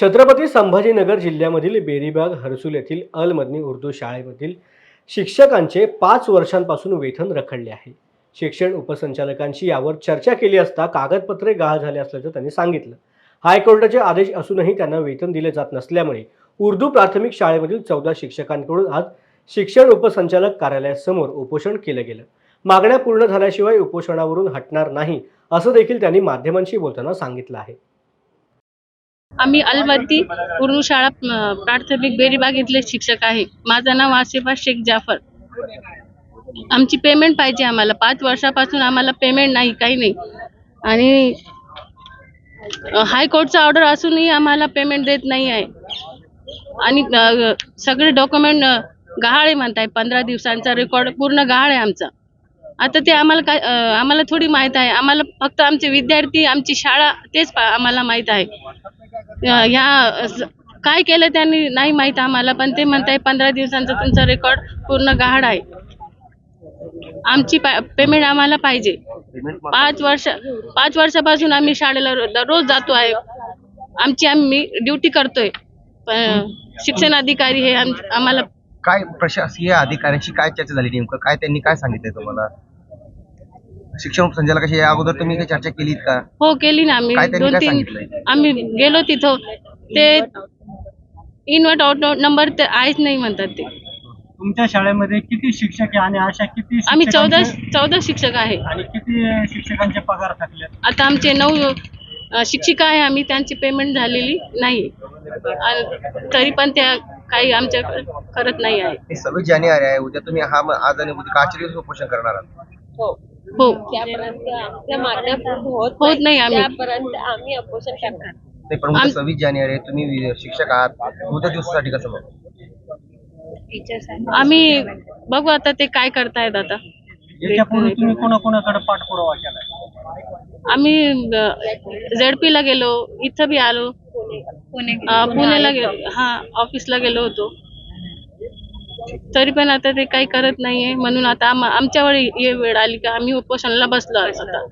छत्रपती संभाजीनगर जिल्ह्यामधील बेरीबाग हर्सुल येथील अल मदनी उर्दू शाळेमधील शिक्षकांचे 5 वर्षांपासून वेतन रखडले आहे. शिक्षण उपसंचालकांशी यावर चर्चा केली असता कागदपत्रे गहाळ झाले असल्याचं त्यांनी सांगितलं. हायकोर्टाचे आदेश असूनही त्यांना वेतन दिले जात नसल्यामुळे उर्दू प्राथमिक शाळेमधील 14 शिक्षकांकडून आज शिक्षण उपसंचालक कार्यालयासमोर उपोषण केलं गेलं. मागण्या पूर्ण झाल्याशिवाय उपोषणावरून हटणार नाही असं देखील त्यांनी माध्यमांशी बोलताना सांगितलं आहे. आम्ही अलमद्दी उर्दू शाळा प्राथमिक बेरीबाग इथले शिक्षक आहे. माझं नाव आसिफा शेख जाफर. आमची पेमेंट पाहिजे आम्हाला. 5 वर्षापासून आम्हाला पेमेंट नाही, काही नाही. आणि हायकोर्टचा ऑर्डर असूनही आम्हाला पेमेंट देत नाही आहे. आणि सगळे डॉक्युमेंट गहाळ आहे म्हणताय. 15 दिवसांचा रेकॉर्ड पूर्ण गहाळ आहे आमचा. आता ते आम्हाला काय आम्हाला थोडी माहीत आहे. आम्हाला फक्त आमचे विद्यार्थी, आमची शाळा तेच आम्हाला माहीत आहे. काय केलं त्यांनी नाही माहीत आम्हाला, पण ते म्हणताय 15 दिवसांचा तुमचा रेकॉर्ड पूर्ण गहाळ आहे. आमची पेमेंट आम्हाला पाहिजे. 5 वर्षापासून आम्ही शाळेला रोज जातो आहे. आम्ही ड्युटी करतोय. शिक्षण अधिकारी हे आम्हाला काय प्रशासकीय अधिकाऱ्यांशी काय चर्चा झाली, नेमकं काय त्यांनी काय सांगितलंय तुम्हाला? शिक्षण संचालकाशी या अगोदर तुम्ही काही चर्चा केलीत का? हो, केली ना आम्ही. काय त्यांनी 2-3 सांगितलंय? आम्ही गेलो तिथं. ते इनवर्ट आउट नंबर ते आहेच नाही म्हणतात ते. तुमच्या शाळेमध्ये किती शिक्षक आहे आणि अशा किती आम्ही शिक्षकांचे- 14 शिक्षक आहे. आणि किती शिक्षकांचे पगार थकले? आता आमचे 9 शिक्षिका आहे. आम्ही त्यांची पेमेंट झालेली नाही. तरी पण त्या काही आमच्या करत नाही आहे. 26 जानेवारी आहे, उद्या तुम्ही आज आणि उद्या का 4 दिवस उपोषण करणार आहात? हो, त्यापर्यंत आपल्या मागण्या पूर्ण होत नाही आम्ही. त्यापर्यंत आम्ही उपोषण करणार. नाही, पण उद्या 26 जानेवारी आहे, तुम्ही शिक्षक आहात, उद्या दिवसासाठी कसं मग? आम्ही बघू आता ते काय करतायत. आता याच्यापूर्वी तुम्ही कोणाकोणाकडे पाठपुरावा केलाय? आम्ही झेडपीला गेलो, इथं बी आलो, पुण्याला गेलो, ऑफिसला गेलो होतो. तरी पण आता ते काही करत नाहीये. म्हणून आता आमच्यावर ही वेळ आली का आम्ही उपोषणाला बसलो आता.